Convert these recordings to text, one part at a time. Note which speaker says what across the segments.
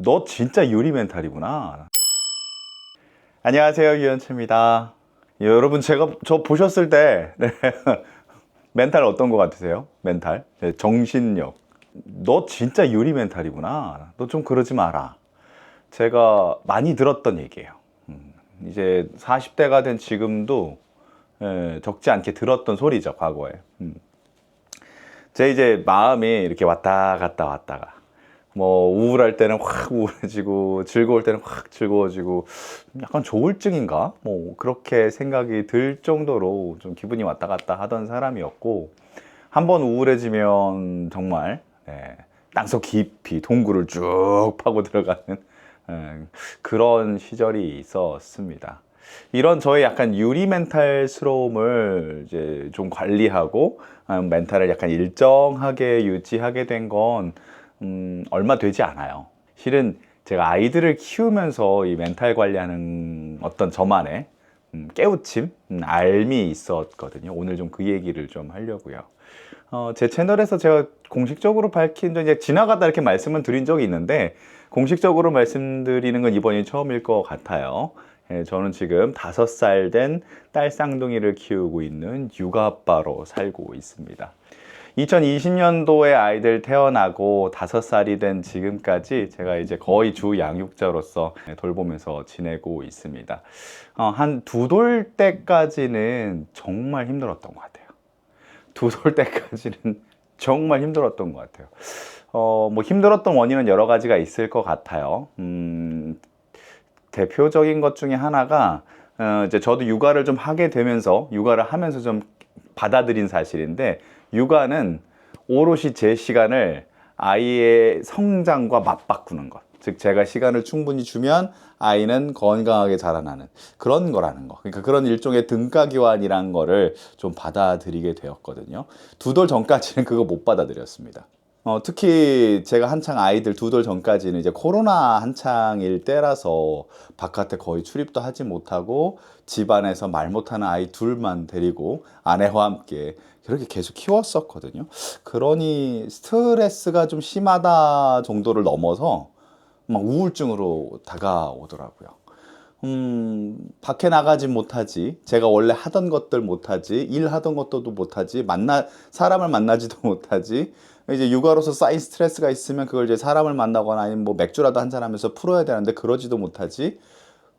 Speaker 1: 너 진짜 유리 멘탈이구나. 안녕하세요, 유현철입니다. 여러분, 저 보셨을 때 네, 멘탈 어떤 거 같으세요? 멘탈? 네, 정신력. 너 진짜 유리 멘탈이구나. 너 좀 그러지 마라. 제가 많이 들었던 얘기예요. 이제 40대가 된 지금도 적지 않게 들었던 소리죠, 과거에. 제 이제 마음이 이렇게 왔다 갔다 왔다가 뭐 우울할 때는 확 우울해지고 즐거울 때는 확 즐거워지고 약간 조울증인가? 뭐 그렇게 생각이 들 정도로 좀 기분이 왔다 갔다 하던 사람이었고, 한번 우울해지면 정말 땅속 깊이 동굴을 쭉 파고 들어가는 그런 시절이 있었습니다. 이런 저의 약간 유리 멘탈스러움을 이제 좀 관리하고 멘탈을 약간 일정하게 유지하게 된 건 얼마 되지 않아요. 실은 제가 아이들을 키우면서 이 멘탈 관리하는 어떤 저만의 깨우침, 알미 있었거든요. 오늘 좀 그 얘기를 좀 하려고요. 제 채널에서 제가 공식적으로 밝힌 적, 이제 지나가다 이렇게 말씀을 드린 적이 있는데, 공식적으로 말씀드리는 건 이번이 처음일 것 같아요. 저는 지금 5살 된 딸 쌍둥이를 키우고 있는 육아 아빠로 살고 있습니다. 2020년도에 아이들 태어나고 5살이 된 지금까지 제가 이제 거의 주 양육자로서 돌보면서 지내고 있습니다. 한 두 돌 때까지는 정말 힘들었던 것 같아요. 두 돌 때까지는 정말 힘들었던 것 같아요. 뭐 힘들었던 원인은 여러 가지가 있을 것 같아요. 대표적인 것 중에 하나가 이제 저도 육아를 좀 하게 되면서 육아를 하면서 좀 받아들인 사실인데, 육아는 오롯이 제 시간을 아이의 성장과 맞바꾸는 것. 즉 제가 시간을 충분히 주면 아이는 건강하게 자라나는 그런 거라는 거. 그러니까 그런 일종의 등가교환이란 거를 좀 받아들이게 되었거든요. 두 돌 전까지는 그거 못 받아들였습니다. 특히 제가 한창 아이들 2돌 전까지는 이제 코로나 한창일 때라서 바깥에 거의 출입도 하지 못하고 집안에서 말 못하는 아이 둘만 데리고 아내와 함께 그렇게 계속 키웠었거든요. 그러니 스트레스가 좀 심하다 정도를 넘어서 막 우울증으로 다가오더라고요. 밖에 나가지 못하지, 제가 원래 하던 것들 못하지, 일하던 것도 못하지, 사람을 만나지도 못하지, 이제 육아로서 쌓인 스트레스가 있으면 그걸 이제 사람을 만나거나 아니면 뭐 맥주라도 한잔 하면서 풀어야 되는데 그러지도 못하지.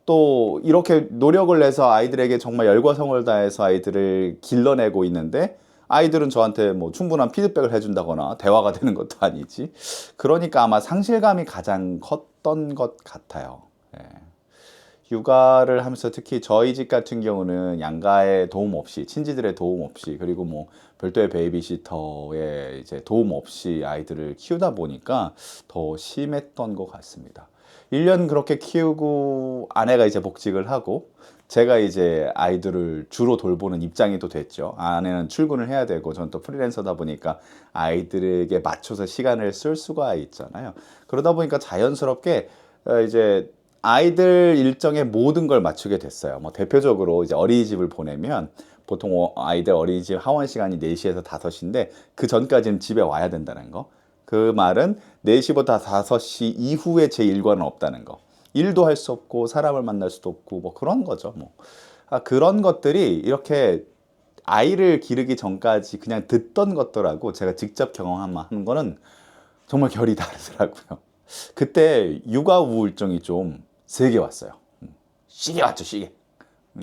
Speaker 1: 또 이렇게 노력을 내서 아이들에게 정말 열과 성을 다해서 아이들을 길러내고 있는데 아이들은 저한테 뭐 충분한 피드백을 해준다거나 대화가 되는 것도 아니지. 그러니까 아마 상실감이 가장 컸던 것 같아요. 예. 육아를 하면서 특히 저희 집 같은 경우는 양가의 도움 없이, 친지들의 도움 없이, 그리고 뭐 별도의 베이비시터의 이제 도움 없이 아이들을 키우다 보니까 더 심했던 것 같습니다. 1년 그렇게 키우고 아내가 이제 복직을 하고 제가 이제 아이들을 주로 돌보는 입장이 또 됐죠. 아내는 출근을 해야 되고 저는 또 프리랜서다 보니까 아이들에게 맞춰서 시간을 쓸 수가 있잖아요. 그러다 보니까 자연스럽게 이제 아이들 일정에 모든 걸 맞추게 됐어요. 뭐 대표적으로 이제 어린이집을 보내면 보통 아이들 어린이집 하원 시간이 4시에서 5시인데 그 전까지는 집에 와야 된다는 거. 그 말은 4시부터 5시 이후에 제 일과는 없다는 거. 일도 할 수 없고 사람을 만날 수도 없고 뭐 그런 거죠. 뭐. 그런 것들이 이렇게 아이를 기르기 전까지 그냥 듣던 것들하고 제가 직접 경험하는 거는 정말 결이 다르더라고요. 그때 육아 우울증이 좀 세게 왔어요. 시게 왔죠, 시게.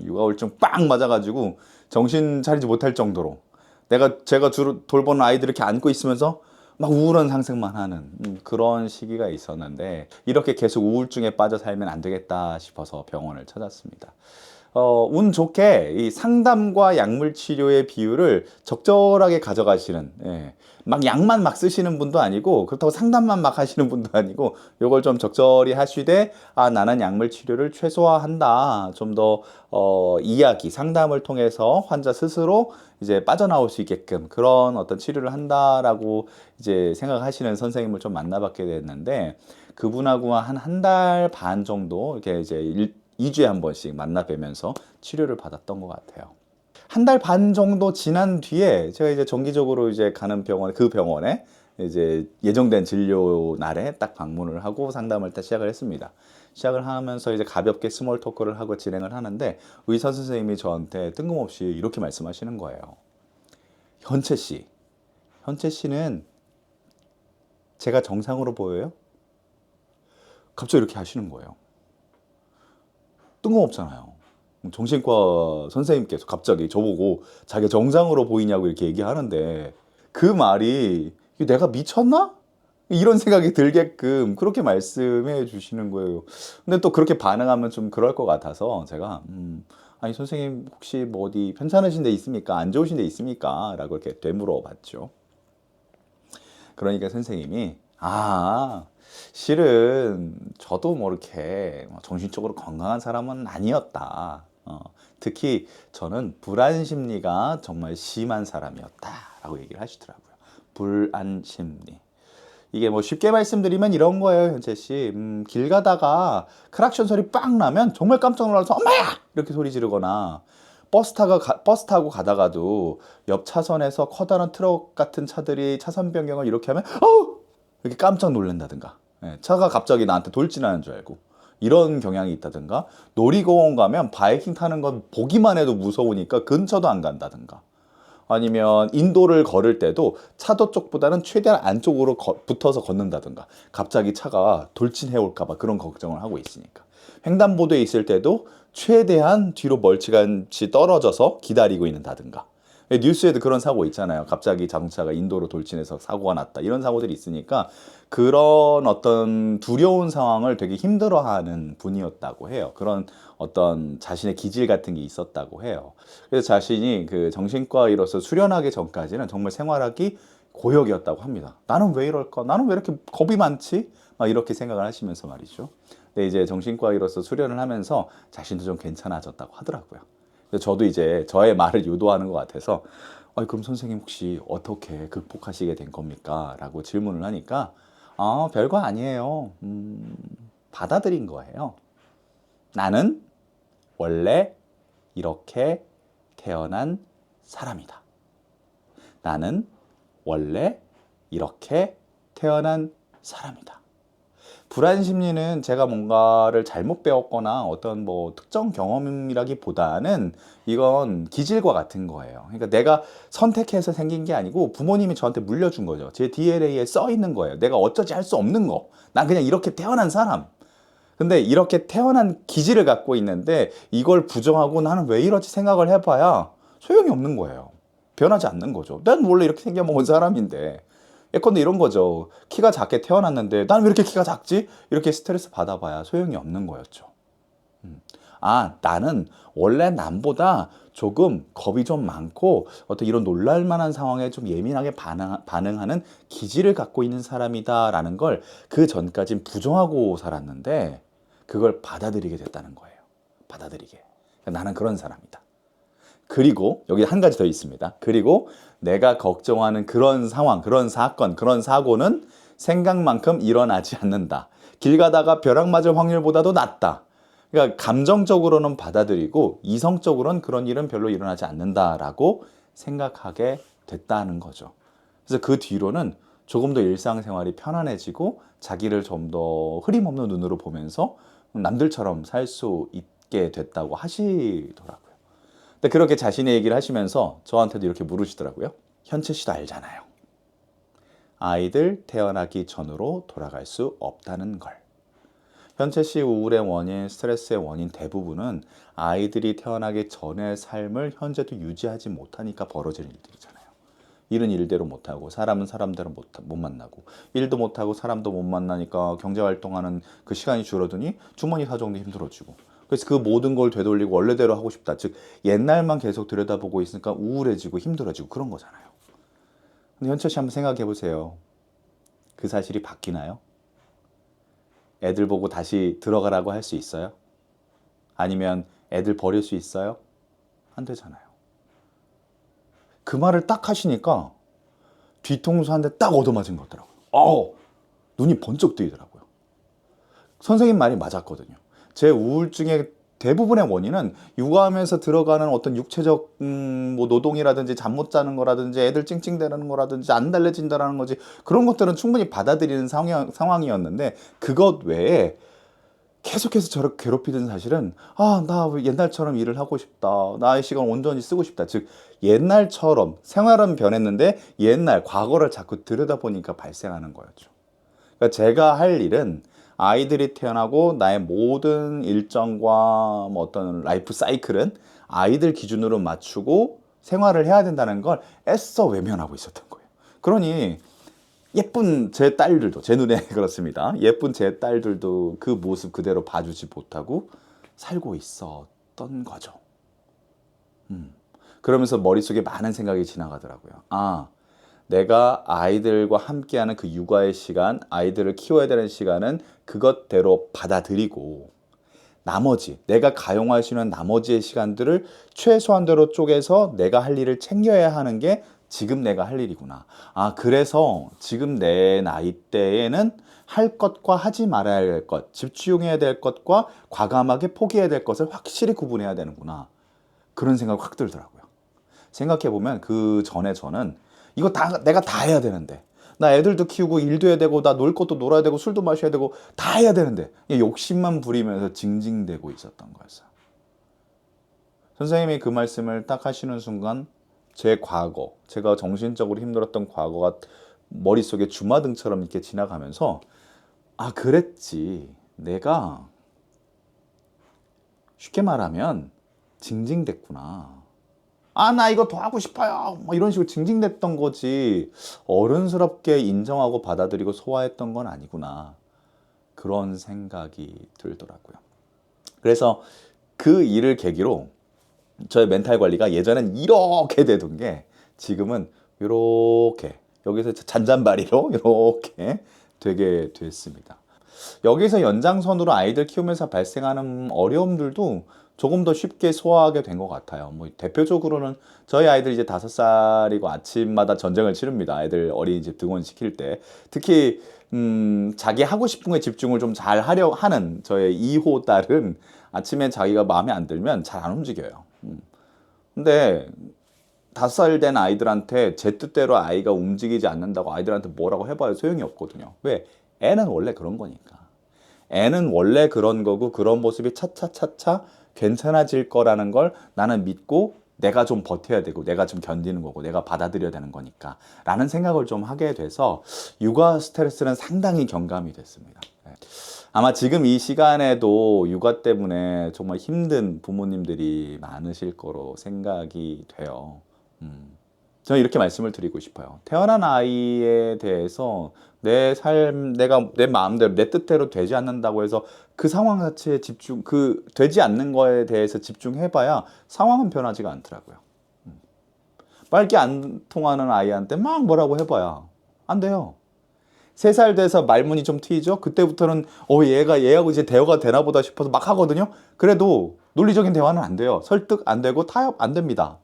Speaker 1: 육아 우울증 빵 맞아가지고 정신 차리지 못할 정도로 제가 주로 돌보는 아이들 이렇게 안고 있으면서 막 우울한 상상만 하는 그런 시기가 있었는데, 이렇게 계속 우울증에 빠져 살면 안 되겠다 싶어서 병원을 찾았습니다. 운 좋게 이 상담과 약물 치료의 비율을 적절하게 가져가시는, 막 약만 막 쓰시는 분도 아니고 그렇다고 상담만 막 하시는 분도 아니고 요걸 좀 적절히 하시되, 나는 약물 치료를 최소화한다, 좀 더 이야기 상담을 통해서 환자 스스로 이제 빠져나올 수 있게끔 그런 어떤 치료를 한다라고 이제 생각하시는 선생님을 좀 만나봤게 됐는데, 그분하고 한 달 반 정도 이렇게 이제 2주에 한 번씩 만나 뵈면서 치료를 받았던 것 같아요. 한 달 반 정도 지난 뒤에 제가 이제 정기적으로 이제 가는 병원, 그 병원에 이제 예정된 진료 날에 딱 방문을 하고 상담을 딱 시작을 했습니다. 시작을 하면서 이제 가볍게 스몰 토크를 하고 진행을 하는데 의사 선생님이 저한테 뜬금없이 이렇게 말씀하시는 거예요. 현채 씨, 현채 씨는 제가 정상으로 보여요? 갑자기 이렇게 하시는 거예요. 뜬금없잖아요. 정신과 선생님께서 갑자기 저보고 자기 정상으로 보이냐고 이렇게 얘기하는데 그 말이 내가 미쳤나? 이런 생각이 들게끔 그렇게 말씀해 주시는 거예요. 근데 또 그렇게 반응하면 좀 그럴 것 같아서 제가 아니 선생님 혹시 뭐 어디 편찮으신 데 있습니까? 안 좋으신 데 있습니까? 라고 이렇게 되물어 봤죠. 그러니까 선생님이 실은 저도 뭐 이렇게 정신적으로 건강한 사람은 아니었다. 특히 저는 불안 심리가 정말 심한 사람이었다라고 얘기를 하시더라고요. 불안 심리. 이게 뭐 쉽게 말씀드리면 이런 거예요, 현채 씨. 길 가다가 크락션 소리 빵 나면 정말 깜짝 놀라서 엄마야! 이렇게 소리 지르거나 버스 타고 가다가도 옆 차선에서 커다란 트럭 같은 차들이 차선 변경을 이렇게 하면 어우! 이렇게 깜짝 놀란다든가. 예, 차가 갑자기 나한테 돌진하는 줄 알고. 이런 경향이 있다든가. 놀이공원 가면 바이킹 타는 건 보기만 해도 무서우니까 근처도 안 간다든가. 아니면 인도를 걸을 때도 차도 쪽보다는 최대한 안쪽으로 붙어서 걷는다든가. 갑자기 차가 돌진해 올까봐 그런 걱정을 하고 있으니까. 횡단보도에 있을 때도 최대한 뒤로 멀찌감치 떨어져서 기다리고 있는다든가. 뉴스에도 그런 사고 있잖아요. 갑자기 자동차가 인도로 돌진해서 사고가 났다. 이런 사고들이 있으니까 그런 어떤 두려운 상황을 되게 힘들어하는 분이었다고 해요. 그런 어떤 자신의 기질 같은 게 있었다고 해요. 그래서 자신이 그 정신과의로서 수련하기 전까지는 정말 생활하기 고역이었다고 합니다. 나는 왜 이럴까? 나는 왜 이렇게 겁이 많지? 막 이렇게 생각을 하시면서 말이죠. 근데 이제 정신과의로서 수련을 하면서 자신도 좀 괜찮아졌다고 하더라고요. 그래서 저도 이제 저의 말을 유도하는 것 같아서 그럼 선생님 혹시 어떻게 극복하시게 된 겁니까? 라고 질문을 하니까 별거 아니에요. 받아들인 거예요. 나는 원래 이렇게 태어난 사람이다. 나는 원래 이렇게 태어난 사람이다. 불안 심리는 제가 뭔가를 잘못 배웠거나 어떤 뭐 특정 경험이라기보다는 이건 기질과 같은 거예요. 그러니까 내가 선택해서 생긴 게 아니고 부모님이 저한테 물려준 거죠. 제 DNA에 써 있는 거예요. 내가 어쩌지 할 수 없는 거. 난 그냥 이렇게 태어난 사람. 근데 이렇게 태어난 기질을 갖고 있는데 이걸 부정하고 나는 왜 이러지 생각을 해봐야 소용이 없는 거예요. 변하지 않는 거죠. 난 원래 이렇게 생겨먹은 사람인데. 예컨대 이런 거죠. 키가 작게 태어났는데 난 왜 이렇게 키가 작지? 이렇게 스트레스 받아봐야 소용이 없는 거였죠. 나는 원래 남보다 조금 겁이 좀 많고 어떤 이런 놀랄만한 상황에 좀 예민하게 반응하는 기질을 갖고 있는 사람이다라는 걸 그 전까진 부정하고 살았는데 그걸 받아들이게 됐다는 거예요. 받아들이게. 나는 그런 사람이다. 그리고 여기 한 가지 더 있습니다. 그리고 내가 걱정하는 그런 상황, 그런 사건, 그런 사고는 생각만큼 일어나지 않는다. 길 가다가 벼락 맞을 확률보다도 낮다. 그러니까 감정적으로는 받아들이고 이성적으로는 그런 일은 별로 일어나지 않는다라고 생각하게 됐다는 거죠. 그래서 그 뒤로는 조금 더 일상생활이 편안해지고 자기를 좀 더 흐림없는 눈으로 보면서 남들처럼 살 수 있게 됐다고 하시더라고요. 근데 그렇게 자신의 얘기를 하시면서 저한테도 이렇게 물으시더라고요. 현채 씨도 알잖아요. 아이들 태어나기 전으로 돌아갈 수 없다는 걸. 현채 씨 우울의 원인, 스트레스의 원인 대부분은 아이들이 태어나기 전의 삶을 현재도 유지하지 못하니까 벌어지는 일들이잖아요. 일은 일대로 못하고 사람은 사람대로 못 만나고 일도 못하고 사람도 못 만나니까 경제활동하는 그 시간이 줄어드니 주머니 사정도 힘들어지고 그래서 그 모든 걸 되돌리고 원래대로 하고 싶다. 즉 옛날만 계속 들여다보고 있으니까 우울해지고 힘들어지고 그런 거잖아요. 근데 현철 씨 한번 생각해 보세요. 그 사실이 바뀌나요? 애들 보고 다시 들어가라고 할 수 있어요? 아니면 애들 버릴 수 있어요? 안 되잖아요. 그 말을 딱 하시니까 뒤통수 한 대 딱 얻어맞은 것 같더라고요. 눈이 번쩍 뜨이더라고요. 선생님 말이 맞았거든요. 제 우울증에 대부분의 원인은 육아하면서 들어가는 어떤 육체적 뭐 노동이라든지 잠 못 자는 거라든지 애들 찡찡대는 거라든지 안 달래진다라는 거지, 그런 것들은 충분히 받아들이는 상황이었는데, 그것 외에 계속해서 저를 괴롭히던 사실은, 아, 나 옛날처럼 일을 하고 싶다. 나의 시간 온전히 쓰고 싶다. 즉, 옛날처럼 생활은 변했는데 옛날 과거를 자꾸 들여다보니까 발생하는 거였죠. 그러니까 제가 할 일은 아이들이 태어나고 나의 모든 일정과 뭐 어떤 라이프 사이클은 아이들 기준으로 맞추고 생활을 해야 된다는 걸 애써 외면하고 있었던 거예요. 그러니 예쁜 제 딸들도, 제 눈에 그렇습니다. 예쁜 제 딸들도 그 모습 그대로 봐주지 못하고 살고 있었던 거죠. 그러면서 머릿속에 많은 생각이 지나가더라고요. 아, 내가 아이들과 함께하는 그 육아의 시간, 아이들을 키워야 되는 시간은 그것대로 받아들이고, 나머지, 내가 가용할 수 있는 나머지의 시간들을 최소한대로 쪼개서 내가 할 일을 챙겨야 하는 게 지금 내가 할 일이구나. 아, 그래서 지금 내 나이대에는 할 것과 하지 말아야 할 것, 집중해야 될 것과 과감하게 포기해야 될 것을 확실히 구분해야 되는구나. 그런 생각이 확 들더라고요. 생각해보면 그 전에 저는 이거 다 내가 다 해야 되는데, 나 애들도 키우고 일도 해야 되고 나 놀 것도 놀아야 되고 술도 마셔야 되고 다 해야 되는데 욕심만 부리면서 징징대고 있었던 거였어요. 선생님이 그 말씀을 딱 하시는 순간 제 과거, 제가 정신적으로 힘들었던 과거가 머릿속에 주마등처럼 이렇게 지나가면서, 아, 그랬지. 내가 쉽게 말하면 징징댔구나. 아, 나 이거 더 하고 싶어요. 뭐 이런 식으로 징징댔던 거지. 어른스럽게 인정하고 받아들이고 소화했던 건 아니구나. 그런 생각이 들더라고요. 그래서 그 일을 계기로 저의 멘탈 관리가 예전엔 이렇게 되던 게 지금은 이렇게, 여기서 잔잔바리로 이렇게 되게 됐습니다. 여기서 연장선으로 아이들 키우면서 발생하는 어려움들도 조금 더 쉽게 소화하게 된 것 같아요. 뭐 대표적으로는 저희 아이들 이제 5살이고 아침마다 전쟁을 치릅니다. 아이들 어린이집 등원시킬 때. 특히 자기 하고 싶은 거에 집중을 좀 잘 하려 하는 저의 2호 딸은 아침에 자기가 마음에 안 들면 잘 안 움직여요. 근데 5살 된 아이들한테 제 뜻대로 아이가 움직이지 않는다고 아이들한테 뭐라고 해봐야 소용이 없거든요. 왜? 애는 원래 그런 거니까. 애는 원래 그런 거고 그런 모습이 차차차차 괜찮아질 거라는 걸 나는 믿고 내가 좀 버텨야 되고 내가 좀 견디는 거고 내가 받아들여야 되는 거니까 라는 생각을 좀 하게 돼서 육아 스트레스는 상당히 경감이 됐습니다. 네. 아마 지금 이 시간에도 육아 때문에 정말 힘든 부모님들이 많으실 거로 생각이 돼요. 저는 이렇게 말씀을 드리고 싶어요. 태어난 아이에 대해서 내 삶, 내가 내 마음대로, 내 뜻대로 되지 않는다고 해서 그 상황 자체에 되지 않는 거에 대해서 집중해봐야 상황은 변하지가 않더라고요. 빨리 안 통하는 아이한테 막 뭐라고 해봐야 안 돼요. 3살 돼서 말문이 좀 트이죠? 그때부터는, 얘하고 이제 대화가 되나 보다 싶어서 막 하거든요? 그래도 논리적인 대화는 안 돼요. 설득 안 되고 타협 안 됩니다.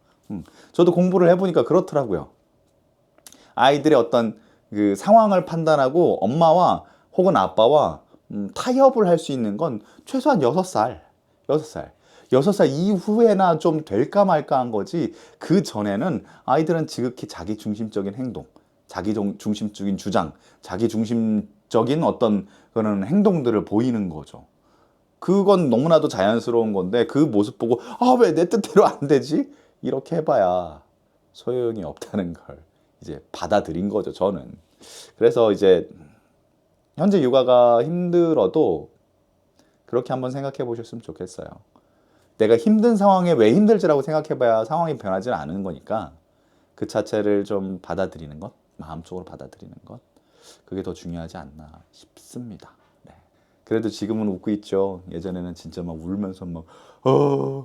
Speaker 1: 저도 공부를 해보니까 그렇더라고요. 아이들의 어떤 그 상황을 판단하고 엄마와 혹은 아빠와 타협을 할 수 있는 건 최소한 6살. 6살. 6살 이후에나 좀 될까 말까 한 거지, 그 전에는 아이들은 지극히 자기 중심적인 행동, 자기 중심적인 주장, 자기 중심적인 어떤 그런 행동들을 보이는 거죠. 그건 너무나도 자연스러운 건데 그 모습 보고, 아, 왜 내 뜻대로 안 되지? 이렇게 해봐야 소용이 없다는 걸 이제 받아들인 거죠, 저는. 그래서 이제 현재 육아가 힘들어도 그렇게 한번 생각해 보셨으면 좋겠어요. 내가 힘든 상황에 왜 힘들지라고 생각해 봐야 상황이 변하지 않는 거니까 그 자체를 좀 받아들이는 것, 마음속으로 받아들이는 것, 그게 더 중요하지 않나 싶습니다. 네. 그래도 지금은 웃고 있죠. 예전에는 진짜 막 울면서 막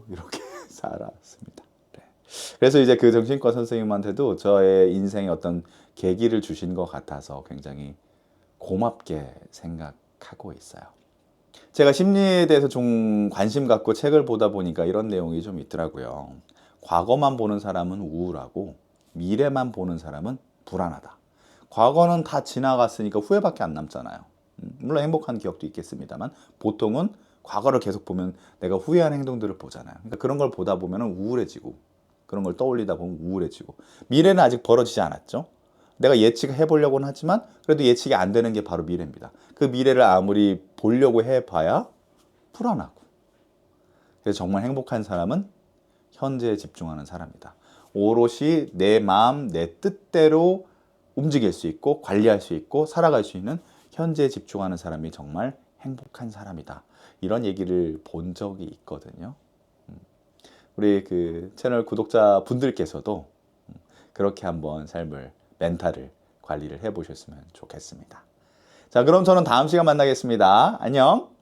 Speaker 1: 이렇게 살았습니다. 네. 그래서 이제 그 정신과 선생님한테도 저의 인생의 어떤 계기를 주신 것 같아서 굉장히 고맙게 생각하고 있어요. 제가 심리에 대해서 좀 관심 갖고 책을 보다 보니까 이런 내용이 좀 있더라고요. 과거만 보는 사람은 우울하고 미래만 보는 사람은 불안하다. 과거는 다 지나갔으니까 후회밖에 안 남잖아요. 물론 행복한 기억도 있겠습니다만 보통은 과거를 계속 보면 내가 후회하는 행동들을 보잖아요. 그러니까 그런 걸 보다 보면 우울해지고, 그런 걸 떠올리다 보면 우울해지고, 미래는 아직 벌어지지 않았죠. 내가 예측해 보려고는 하지만 그래도 예측이 안 되는 게 바로 미래입니다. 그 미래를 아무리 보려고 해봐야 불안하고. 그래서 정말 행복한 사람은 현재에 집중하는 사람이다. 오롯이 내 마음, 내 뜻대로 움직일 수 있고 관리할 수 있고 살아갈 수 있는 현재에 집중하는 사람이 정말 행복한 사람이다. 이런 얘기를 본 적이 있거든요. 우리 그 채널 구독자 분들께서도 그렇게 한번 삶을, 멘탈을 관리를 해보셨으면 좋겠습니다. 자, 그럼 저는 다음 시간 만나겠습니다. 안녕.